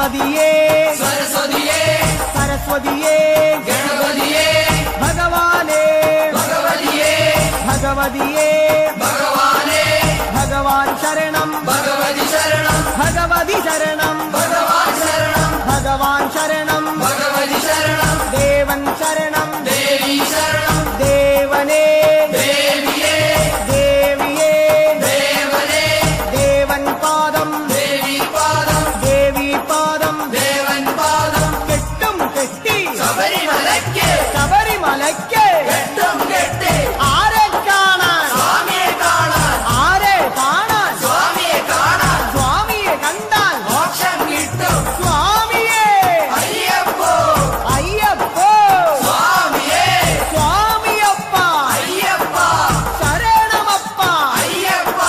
ഗണപതിയേ സരസ്വതിയേ സരസ്വതിയേ ഗണപതിയേ ഭഗവാനേ ഭഗവതിയേ ഭഗവതിയേ ഭഗവാനേ ഭഗവാൻ ശരണം ഭഗവതി ശരണം ഭഗവതി ശരണം ഭഗവാൻ ശരണം ഭഗവാൻ ശരണം ഭഗവതി ശരണം ദേവൻ ശരണം ദേവി ശരണം ദേവനേ ദേവിയേ ദേവിയേ ദേവനേ ദേവൻ പാദം ദേവി പാദം ദേവി പാദം ദേവൻ പാദം കെട്ടും കെട്ടി ശബരിമലയ്ക്ക് ശബരിമലയ്ക്ക് കെട്ടും കെട്ടി ആരെ കാണാൻ സ്വാമിയെ കാണാൻ ആരെ കാണാൻ സ്വാമിയെ കാണാൻ സ്വാമിയെ കണ്ടാൽ മോക്ഷം കിട്ടും സ്വാമിയേ അയ്യപ്പോ അയ്യപ്പോ സ്വാമിയേ സ്വാമിയപ്പ അയ്യപ്പ ശരണമപ്പ അയ്യപ്പ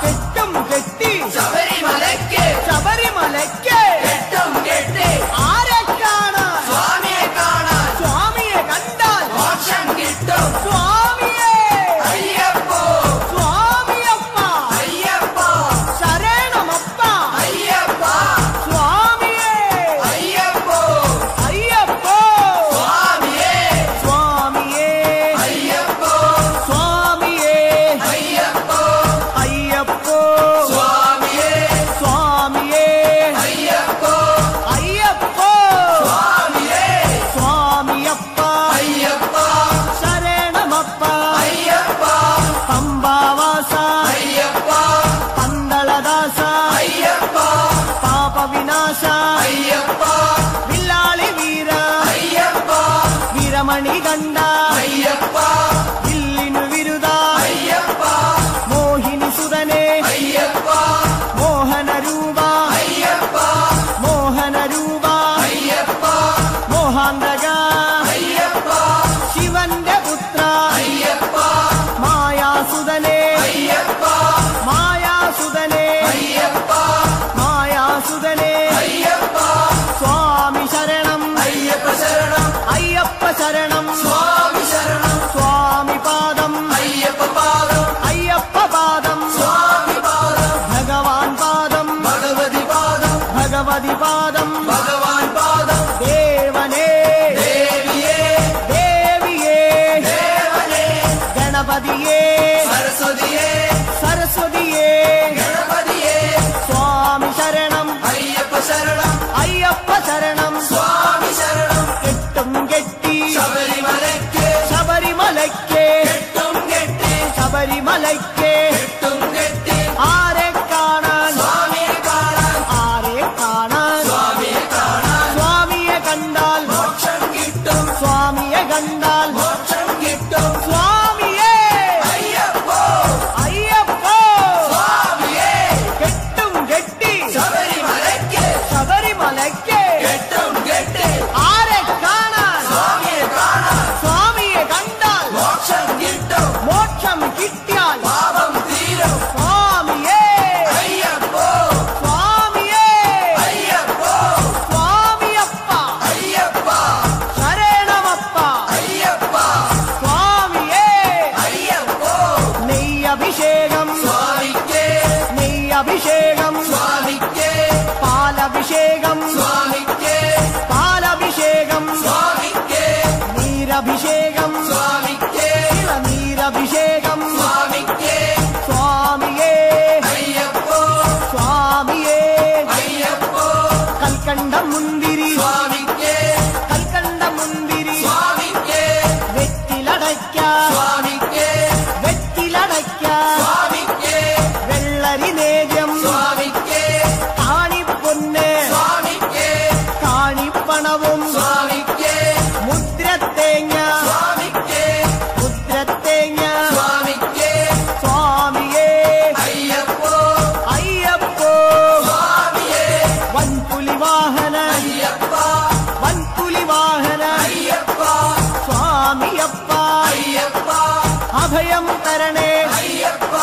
കെട്ടും കെട്ടി ശബരിമലയ്ക്ക് ശബരിമലയ്ക്ക് കെട്ടും കെട്ടി ആരെ കാണാൻ സ്വാമിയെ കാണാൻ സ്വാമിയെ കണ്ടാൽ മോക്ഷം കിട്ടും സ്വാമിയേ അയ്യപ്പോ സ്വാമിയപ്പ അയ്യപ്പ ശരണമപ്പ അയ്യപ്പ സ്വാമിയേ അയ്യപ്പോ അയ്യപ്പോ സ്വാമിയേ സ്വാമിയേ അയ്യപ്പോ സ്വാമിയേ അയ്യപ്പോ അയ്യപ്പോ സ്വാമിയേ സ്വാമിയേ അയ്യപ്പോ അയ്യപ്പോ സ്വാമിയേ സ്വാമിയപ്പ അയ്യപ്പ ശരണമപ്പ അയ്യപ്പ പമ്പാവാസ അയ്യപ്പ പന്തളദാസ അയ്യപ്പ പാപവിനാശ അയ്യപ്പ വില്ലാളി വീര അയ്യപ്പ വീരമണി കണ്ട അയ്യപ്പ വില്ലിനു വിരുദ അയ്യപ്പ മോഹിനി സുതനെ അയ്യപ്പ മോഹനരൂപ അയ്യപ്പ മോഹനരൂപ അയ്യപ്പ മോഹാന്തക അയ്യപ്പ ശിവന്റെ പുത്ര അയ്യപ്പ മായാസുതനെ അയ്യപ്പ മായാസുതനെ അയ്യപ്പ മായാസുതനെ അയ്യപ്പ സ്വാമി ശരണം അയ്യപ്പ ശരണം അയ്യപ്പ ശരണം സ്വാമി ശരണം സ്വാമി പാദം അയ്യപ്പ പാദം അയ്യപ്പ പാദം സ്വാമി പാദം ഭഗവാൻ പാദം ഭഗവതി പാദം ഭഗവതി പാദം ഭഗവാൻ പാദം ദേവനേ ദേവിയേ ദേവിയേ ദേവനേ ഗണപതിയേ സരസ്വതിയേ സരസ്വതിയേ ഗണപതിയേ സ്വാമി ശരണം അയ്യപ്പ ശരണം അയ്യപ്പ ശരണം സ്വാമി ശരണം കെട്ടും കെട്ടി ശബരിമലയ്ക്ക് ശബരിമലയ്ക്ക് കെട്ടും കെട്ടി ശബരിമലയ്ക്ക് കെട്ടും കെട്ടി ആരെ കാണാൻ സ്വാമിയെ കാണാൻ ആരെ കാണാൻ സ്വാമിയെ കാണാൻ സ്വാമിയെ കണ്ടാൽ മോക്ഷം കിട്ടും സ്വാമിയെ കണ്ടാൽ മോക്ഷം കിട്ടും സ്വാമിയേ അയ്യപ്പോ അയ്യപ്പോ സ്വാമിയേ കെട്ടും കെട്ടി ശബരിമലയ്ക്ക് ശബരിമലയ്ക്ക് കെട്ടും കെട്ടി ആരെ കാണാൻ സ്വാമിയെ കാണാൻ സ്വാമിയെ കണ്ടാൽ മോക്ഷം കിട്ടും മോക്ഷം കിട്ടിയാൽ പാപം തീരും സ്വാമിയേ അയ്യപ്പോ സ്വാമിയേ അയ്യപ്പോ സ്വാമിയപ്പ അയ്യപ്പ ശരണമപ്പ അയ്യപ്പ സ്വാമിയേ അയ്യപ്പോ നെയ്യഭിഷേകം സ്വാമിക്ക് നെയ്യഭിഷേകം സ്വാമിക്ക് പാലഭിഷേകം സ്വാമിക്ക് പാലഭിഷേകം സ്വാമിക്ക് നീരഭിഷേകം സ്വാമിക്ക് നീരഭിഷേകം സ്വാമിക്ക് സ്വാമിയേ അയ്യപ്പോ സ്വാമിയേ അയ്യപ്പോ കൽക്കണ്ട മുന്തിരി സ്വാമിക്ക് കൽക്കണ്ട മുന്തിരി സ്വാമിക്ക് വെറ്റിലടയ്ക്ക സ്വാമിക്ക് വെറ്റിലടയ്ക്ക സ്വാമിക്ക് വെള്ളരി നേദ്യം സ്വാമിക്ക് കാണിപ്പൊന്ന് സ്വാമിക്ക് കാണിപ്പണവും സ്വാമിക്ക് മുദ്രത്തേങ്ങ സ്വാമിക്ക് മുദ്രത്തേങ്ങ സ്വാമിക്ക് സ്വാമിയേ അയ്യപ്പോ അയ്യപ്പോ സ്വാമിയേ വൻപുലി വാഹന അയ്യപ്പ വൻപുലി വാഹന അയ്യപ്പ സ്വാമിയപ്പ അയ്യപ്പ അഭയം തരണേ അയ്യപ്പ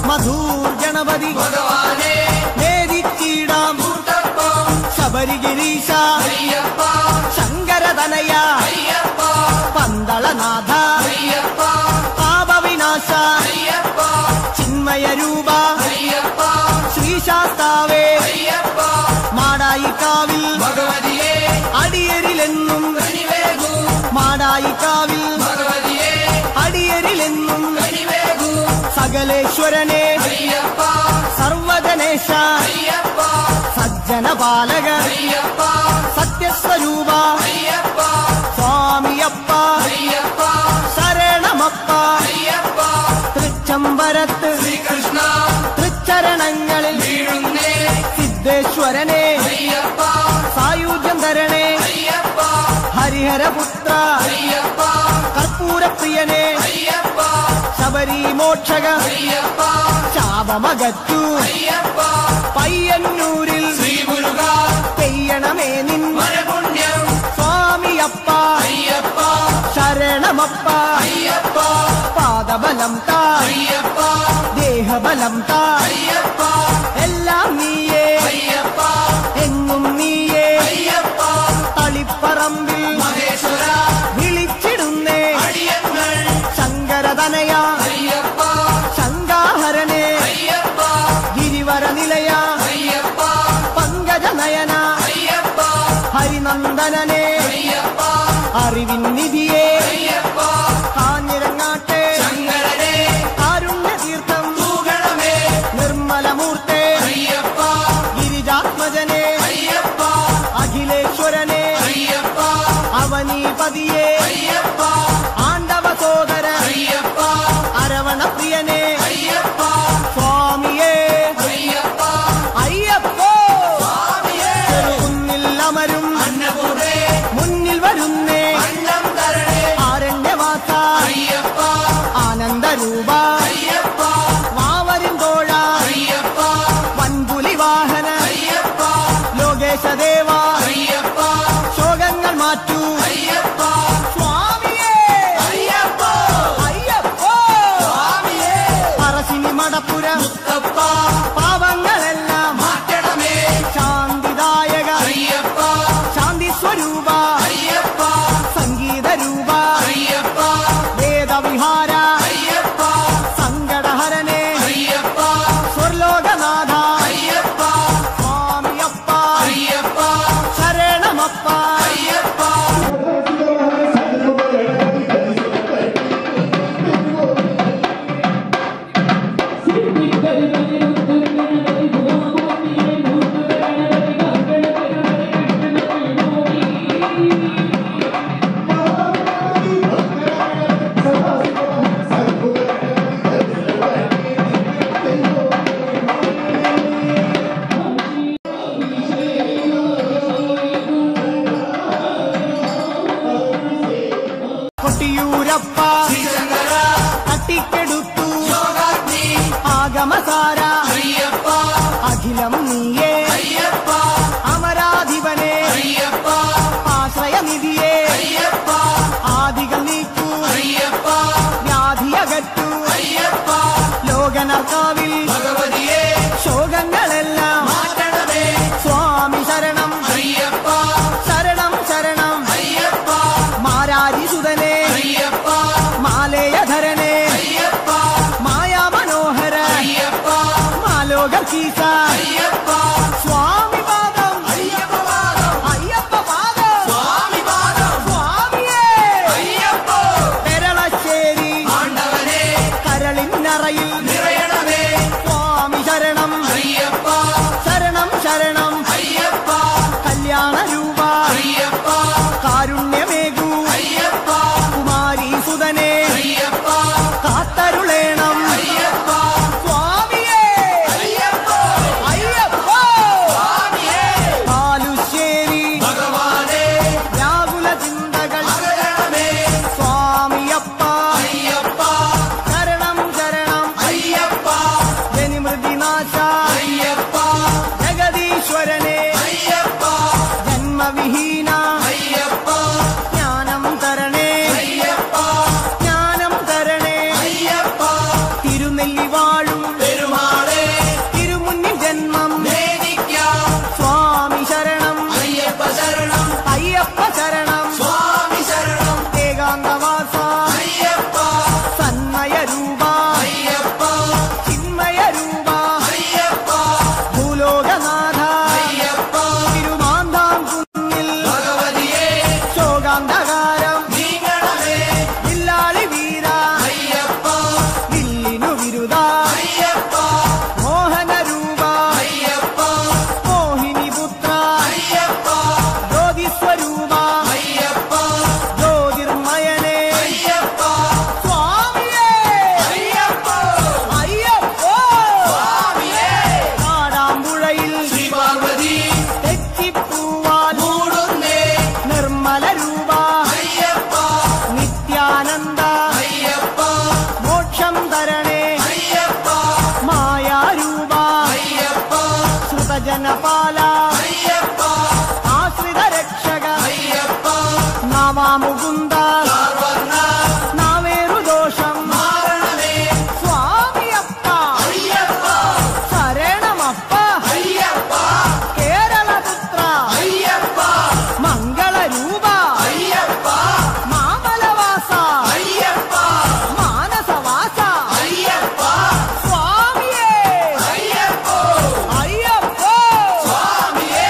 മധൂർ ഗണപതി ഭഗവാനേ നേരിച്ചിടാം കൂട്ടപ്പം ശബരിഗിരീശ അയ്യപ്പ ശങ്കരതനയ അയ്യപ്പ പന്തളനാഥ അയ്യപ്പ പാപവിനാശ അയ്യപ്പ ചിന്മയ രൂപ അയ്യപ്പ ശ്രീശാസ്താവേ സകലേശ്വരനെ അയ്യപ്പ സർവജനേശ അയ്യപ്പ സജ്ജനപാലക അയ്യപ്പ സത്യസ്വരൂപ അയ്യപ്പ സ്വാമിയപ്പ അയ്യപ്പ ശരണമപ്പ അയ്യപ്പ തൃച്ചംബരത്ത് ശ്രീകൃഷ്ണ തൃച്ചരണങ്ങളിൽ വീഴുന്നേ സിദ്ധേശ്വരനെ അയ്യപ്പ സായുജ്യം തരണേ അയ്യപ്പ ഹരിഹരപുത്ര അയ്യപ്പ കർപ്പൂരപ്രിയനെ അയ്യപ്പ ശബരി മോക്ഷക അയ്യപ്പ ശാപമകറ്റു അയ്യപ്പ പയ്യന്നൂരിൽ ശ്രീ മുരുക പെയ്യണമേ നിൻ വരപുണ്യം സ്വാമിയപ്പ അയ്യപ്പ ശരണമപ്പ അയ്യപ്പ പാദബലം താ അയ്യപ്പ ദേഹബലം താ അയ്യപ്പ എല്ലാം നീയേ അയ്യപ്പ എങ്ങും നീയേ അയ്യപ്പ തളിപ്പറമ്പിൽ മഹേശ്വര വിളിച്ചിടുന്നേ അടിയങ്ങൾ ശങ്കരതനയ അയ്യപ്പ ശങ്കാഹരനെ അയ്യപ്പ ഗിരിവര നിലയ അയ്യപ്പ പങ്കജനയന അയ്യപ്പ ഹരിനന്ദനനെ അയ്യപ്പ അറിവിൻ നിധിയെ അയ്യപ്പ കാഞ്ഞിരങ്ങാട്ടെ ശങ്കരനെ കാരുണ്യതീർത്ഥം തൂകണമേ നിർമ്മലമൂർത്തെ അയ്യപ്പ ഗിരിജാത്മജനെ അയ്യപ്പ അഖിലേശ്വരനെ അയ്യപ്പ അവനീപതിയെ അയ്യപ്പ ആണ്ടവ സോദര അയ്യപ്പ അരവണപ്രിയനെ അയ്യപ്പ സ്വാമിയേ അയ്യപ്പ അയ്യപ്പോ സ്വാമിയേ ചെറുകുന്നിൽ അമരും അന്നപൂർണേ മുന്നിൽ വരുന്നേ അന്നം തരണേ ആരണ്യവാസ അയ്യപ്പ ആനന്ദരൂപ അയ്യപ്പ വാവരിൻ തോഴ അയ്യപ്പ വൻപുലി വാഹന അയ്യപ്പ ലോകേശദേവ അയ്യപ്പ ശോകങ്ങൾ മാറ്റൂ അയ്യപ്പ സ്വാമിയേ അയ്യപ്പ അയ്യപ്പോ സ്വാമിയേ പറശ്ശിനി മടപ്പുര മുത്തപ്പ പാവങ്ങളെല്ലാം മാറ്റണമേ ശാന്തിദായക അയ്യപ്പ ശാന്തി സ്വരൂപ അയ്യപ്പ സംഗീതരൂപ അയ്യപ്പ വേദവിഹാര അയ്യപ്പ സങ്കടഹരനെ അയ്യപ്പ സ്വർലോകനാഥ അയ്യപ്പ സ്വാമിയപ്പ അയ്യപ്പ ശരണമപ്പ അയ്യപ്പ കൊട്ടിയൂരപ്പ ശ്രീശങ്കര തട്ടിക്കെടുത്തു യോഗാഗ്നി ആഗമസാര അയ്യപ്പ അഖിലം നീയേ അയ്യപ്പ അമരാധിപനെ അയ്യപ്പ ആശ്രയനിധിയെ അയ്യപ്പ ആദികൾ നീക്കൂ അയ്യപ്പ വ്യാധിയകറ്റു അയ്യപ്പ ലോകനർക്കാവിൽ ഭഗവതിയെ ശോകങ്ങളെല്ലാം മാറ്റണമേ സ്വാമി ശരണം അയ്യപ്പ ശരണം ശരണം അയ്യപ്പ മാരാരിസുതനെ അയ്യപ്പ മാലേയധരനെ അയ്യപ്പ മായാമനോഹര അയ്യപ്പ മാലോകീസ അയ്യപ്പ സ്വാമി പാദം അയ്യപ്പ പാദം അയ്യപ്പ പാദം സ്വാമി പാദം സ്വാമിയേ അയ്യപ്പ പെരളശ്ശേരി ആണ്ടവനെ കരളിന്നറയിൽ നിറയണമേ സ്വാമി ശരണം അയ്യപ്പ ശരണം ശരണം അയ്യപ്പ കല്യാണരൂപ അയ്യപ്പ കാരുണ്യമേകൂ അയ്യപ്പ കുമാരീസുതനെ അയ്യപ്പ കാത്തരുളേണം അയ്യപ്പ സ്വാമിയേ അയ്യപ്പ അയ്യപ്പോ സ്വാമി ഭക്തജനപാല അയ്യപ്പ ആശ്രിത രക്ഷക അയ്യപ്പ നാവാമുകുന്ദ സർവർണ്ണ നാവേറു ദോഷം മാരണമേ സ്വാമിയപ്പ അയ്യപ്പ ശരണമപ്പ അയ്യപ്പ കേരളപുത്ര അയ്യപ്പ മംഗളരൂപ അയ്യപ്പ മാമലവാസ അയ്യപ്പ മാനസവാസ അയ്യപ്പ സ്വാമിയേ അയ്യപ്പോ അയ്യപ്പോ സ്വാമിയേ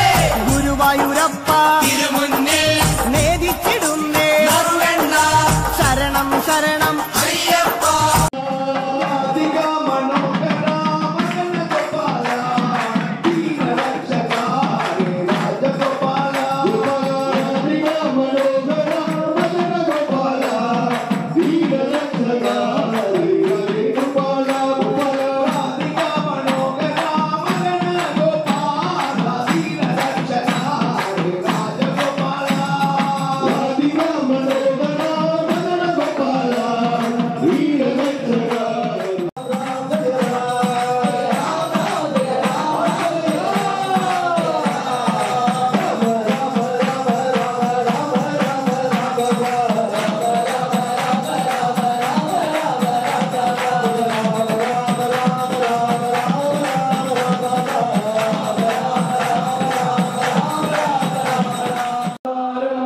ഗുരുവായൂരപ്പ തിരുമുന്നിൽ നേദിച്ചിടുന്നേ നറുവെണ്ണ ശരണം ശരണം അയ്യപ്പ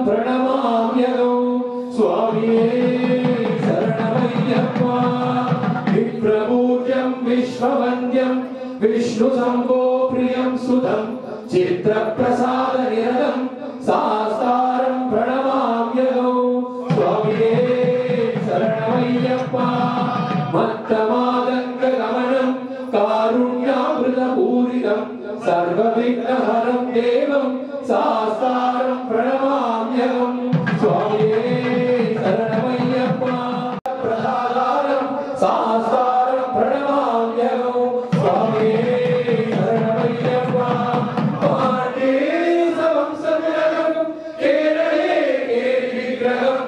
പ്രണമാമ്യഹോ സ്വാമിയേ ശരണമയ്യപ്പ വിപ്രപൂജ്യം വിശ്വവന്ദ്യം വിഷ്ണുശംഭോ പ്രിയം സുതം ചിത്രപ്രസാദനിരതം സാസ്താരം പ്രണമാമ്യഹോ സ്വാമിയേ ശരണമയ്യപ്പ മത്തമാതംഗഗമനം കാരുണ്യാമൃതപൂരിതം സർവവിഘ്നഹരം ദേവം സാസ്താരം പ്രണമാമ്യഹം സ്വാമിയേ ശരണമയ്യപ്പ പ്രസാദാരം സാസ്താരം പ്രണമാമ്യഹം സ്വാമിയേ ശരണമയ്യപ്പ പാണ്ഡ്യേസവംശജനകം കേരളേ കേരിവിഗ്രഹം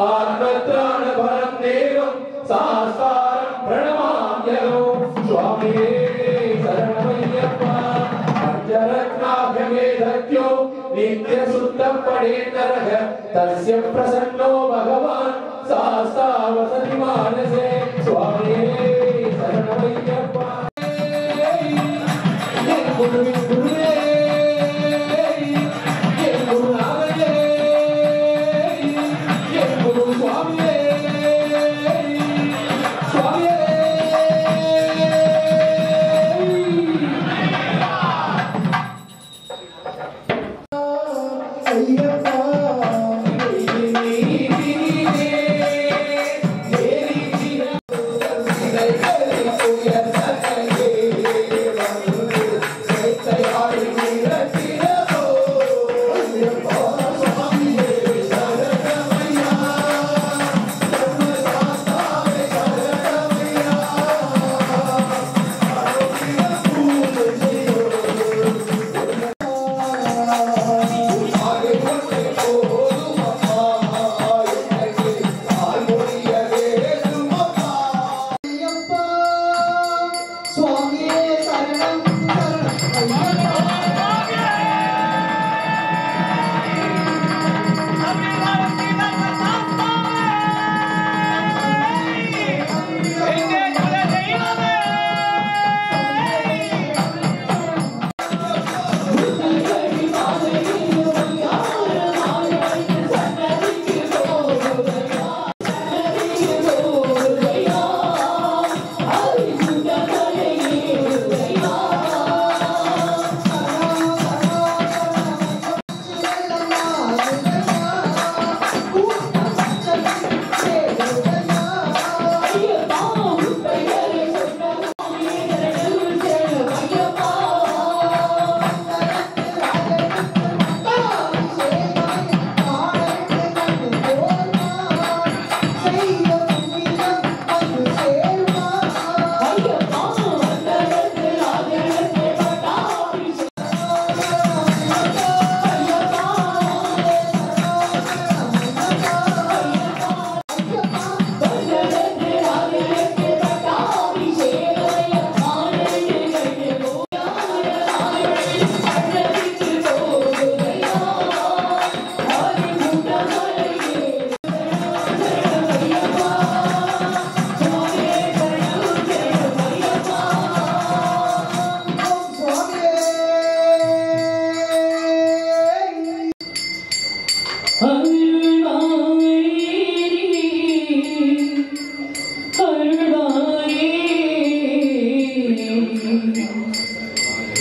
ആത്മത്രാണഫലം ദേവം സാസ്താരം പ്രണമാമ്യഹം സ്വാമിയേ ശരണമയ്യപ്പ പഞ്ചരത്നാഭ്യവേദജ്ഞോ നിത്യസുത്തം പടേന്നരഃ തസ്യ പ്രസന്നോ ഭഗവാൻ സാസ്താവസതി മാനസേ സ്വാമിയേ ശരണമയ്യപ്പ ഗുരുവേ ഗുരുവേ ഗുരുനാഥനേ ഗുരു സ്വാമിയേ സ്വാമിയേ അയ്യപ്പ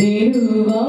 Ayappa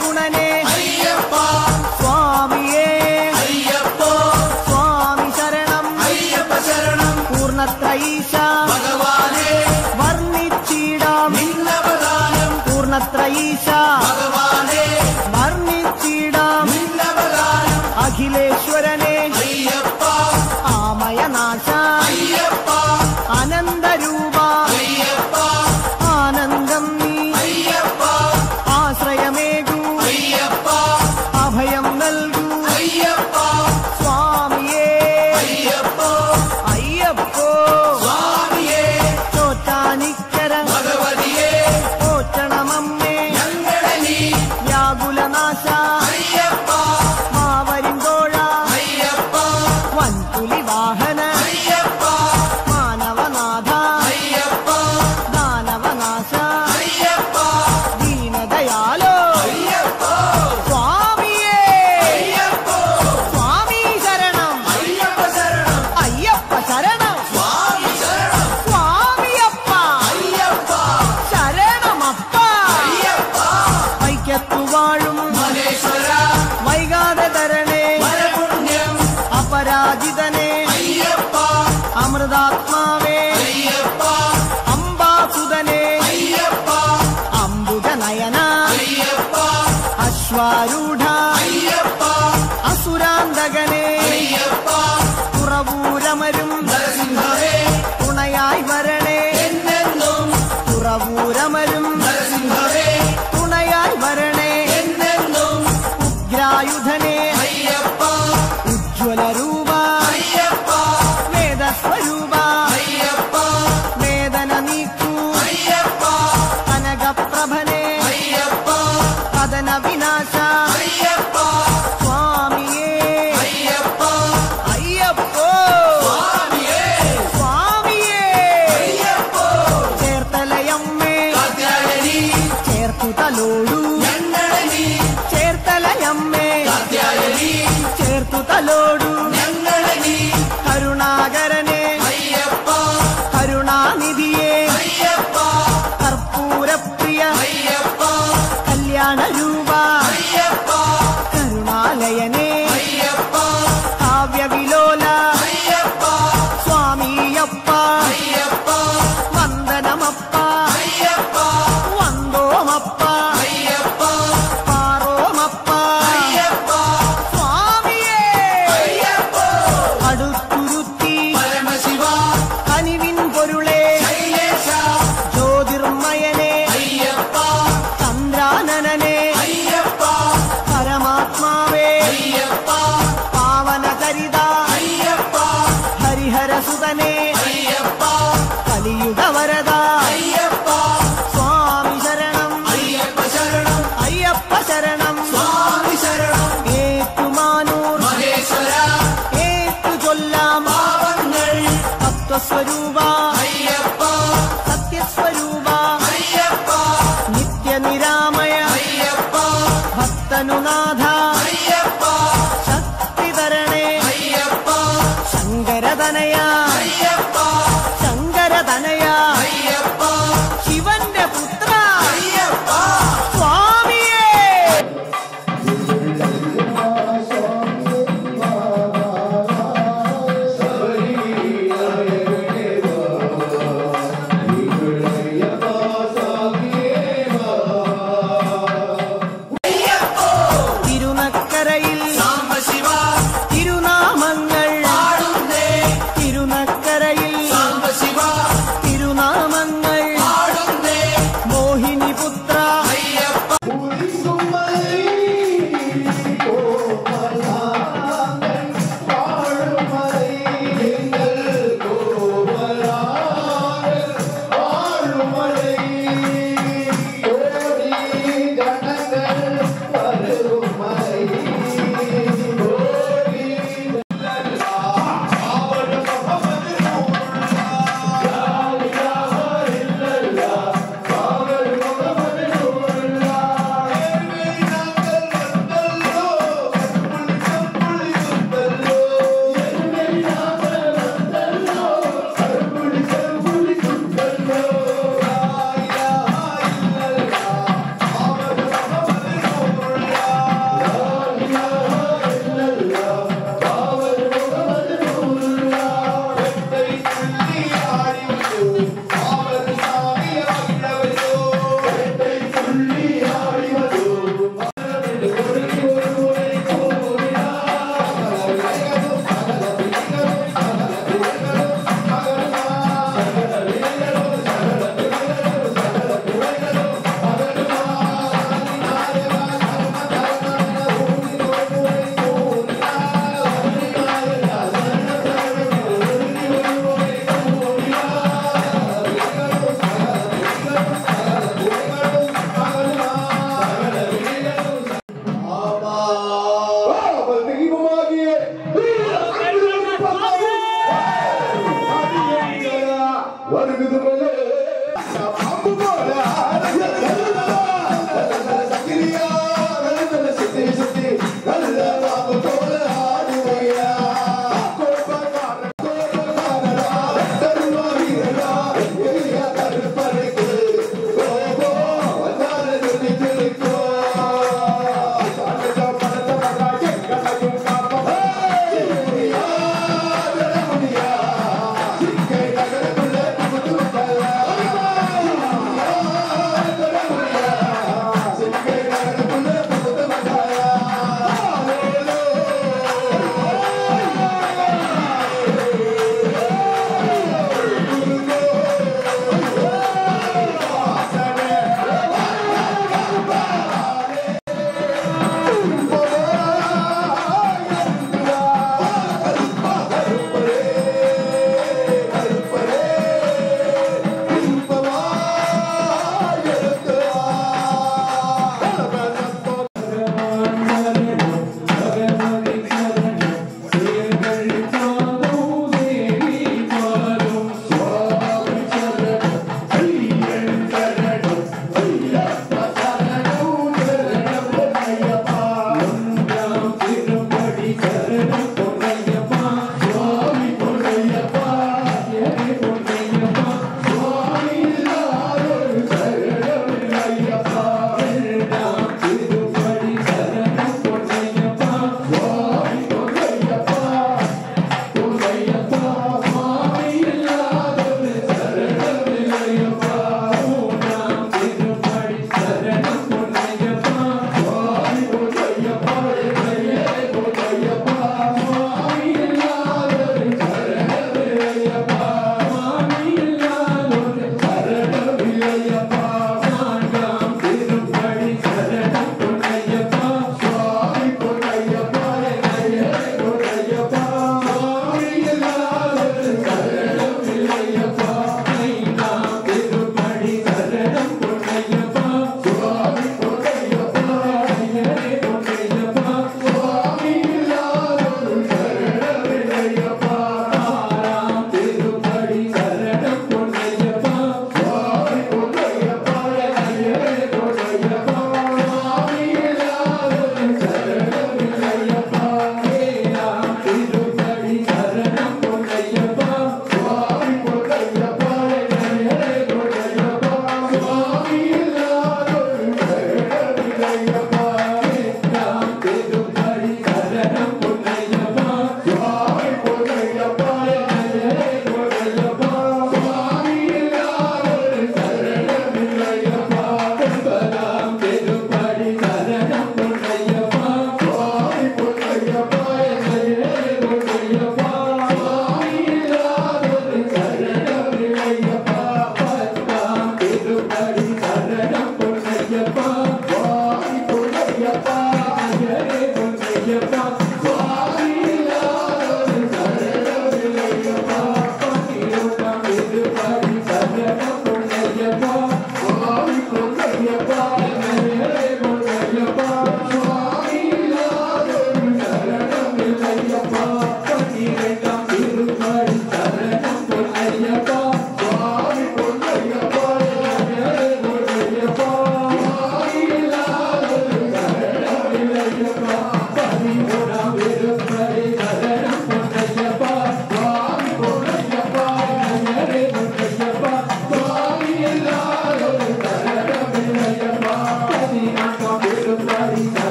ഗുണനെ അയ്യപ്പ സ്വാമിയേ അയ്യപ്പോ സ്വാമി ശരണം അയ്യപ്പ ശരണം പൂർണ്ണത്രയീശ ഭഗവാനെ വർണ്ണിച്ചിടാം നിന്നവദാനം പൂർണ്ണത്രയീശ ഭഗവാനെ വർണ്ണിച്ചിടാം നിന്നവദാനം അഖിലേശ്വരനെ അയ്യപ്പ ആമയനാശ അയ്യപ്പ അനന്തരൂപ അയ്യപ്പ ആനന്ദം നീ അയ്യപ്പ ആശ്രയമേകൂ അയ്യപ്പ അഭയം നൽകൂ അയ്യപ്പ സ്വാമിയേ അയ്യപ്പോ അയ്യപ്പോ സ്വാമിയേ ചോറ്റാനിക്കര ഭഗവതിയെ പോറ്റണമമ്മേ ഞങ്ങളെ നീ വ്യാകുലനാശ അയ്യപ്പ മാവരിന്തോഴ അയ്യപ്പ വൻപുലി വാഹന അയ്യപ്പ മാനവനാഥ അയ്യപ്പ ദാനവനാശ അയ്യപ്പ ദീനദയാലോ അയ്യപ്പോ സ്വാമിയേ അയ്യപ്പോ സ്വാമി ശരണം അയ്യപ്പ ശരണം അയ്യപ്പ ശരണം സ്വാമി ശരണം സ്വാമിയപ്പ അയ്യപ്പ ശരണമപ്പ അയ്യപ്പ വൈക്കത്തു വാഴും മഹേശ്വര വൈകാതെ തരണേ വരപുണ്യം അപരാജിതനെ അയ്യപ്പ അമൃതാത്മാവേ അയ്യപ്പ അംബാസുതനെ അയ്യപ്പ അംബുജനയന അയ്യപ്പ അശ്വാരൂഢ അയ്യപ്പ അസുരാന്തകനെ അയ്യപ്പ തുറവൂരമരും നരസിംഹവേ തുണയായി വരണേ എന്നെന്നും തുറവൂരമരും നരസിംഹവേ തുണയായി വരണേ എന്നെന്നും ഉഗ്രായുധനെ അയ്യപ്പ ഉജ്ജ്വലരൂപ അയ്യപ്പ വേദസ്വരൂപ അയ്യപ്പ വേദന നീക്കൂ അയ്യപ്പ കനകപ്രഭനെ അയ്യപ്പ കഥന വിനാശ അയ്യപ്പ സ്വാമിയേ അയ്യപ്പ അയ്യപ്പോ സ്വാമിയേ സ്വാമിയേ അയ്യപ്പോ ചേർത്തലയമ്മേ കാത്യായനി ചേർത്തു തലോടൂ ഞങ്ങളെ നീ ചേർത്തലയമ്മേ കാത്യായനി ചേർത്തു തലോടൂ ഞങ്ങളെ നീ കരുണാകരനെ അയ്യപ്പ കരുണാനിധിയെ അയ്യപ്പ കർപ്പൂരപ്രിയ അയ്യപ്പ കല്യാണരൂപ അയ്യപ്പ കരുണാലയനെ അയ്യപ്പ കാവ്യവിലോല അയ്യപ്പ സ്വാമിയപ്പ അയ്യപ്പ വന്ദനമപ്പ അയ്യപ്പ വന്ദോമപ്പ അയ്യപ്പ പാറോമപ്പ അയ്യപ്പ സ്വാമിയേ അയ്യപ്പ അടുത്തുരുത്തി പരമശിവ കനിവിൻ പൊരുളേ ശൈലേശ ജ്യോതിർമയനെ അയ്യപ്പ ചന്ദ്രാനനനെ അയ്യപ്പ പരമാത്മാവേ അയ്യപ്പ പാവനചരിത അയ്യപ്പ ഹരിഹരസുതനെ അയ്യപ്പ കലിയുഗവരദ അയ്യപ്പ സ്വാമി ശരണം അയ്യപ്പ ശരണം അയ്യപ്പ ശരണം സ്വാമി ശരണം ഏറ്റുമാനൂർ മഹേശ്വര ഏറ്റു ചൊല്ലാം പാവങ്ങൾ തത്വസ്വരൂപ അയ്യപ്പ സത്യസ്വരൂപ അയ്യപ്പ നിത്യനിരാമയ അയ്യപ്പ ഭക്തനുനാഥ അയ്യപ്പ ശക്തി തരണേ അയ്യപ്പ ശങ്കരതനയ അയ്യപ്പ ശങ്കരതനയ അയ്യപ്പ ശിവന്റെ പുത്ര അയ്യപ്പ സ്വാമിയേ അയ്യപ്പ തിരുനഗ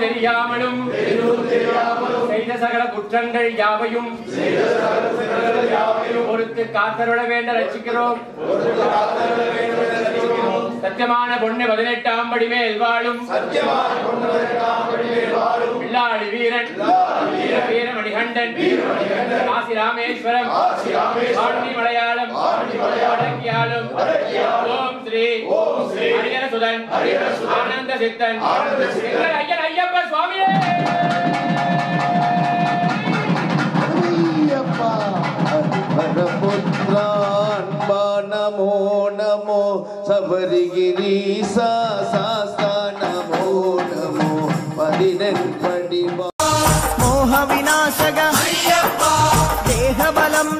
தெரியாமலும் செய்த சகல குற்றங்கள் யாவையும் பொறுத்து காத்தருள வேண்ட ரசிக்கிறோம். சத்தியமான பொண்ணு 18ஆம் படி மேல் வாழும் பிள்ளாடி வீரன் வீரமணிகண்டன் காசி ராமேஸ்வரம் ஆண்டி மலையாளம் அடக்கியாலும் ஓம் ஸ்ரீ ஹரிஹர சுதன் ஆனந்த சித்தன் எங்கள் ஐயன் ஐயப்ப சுவாமியே. நமோ நமோ சபரிகிரீசா சாஸ்தா நமோ நமோ 14 படி மோக விநாசக ஐயப்பா தேகபலம்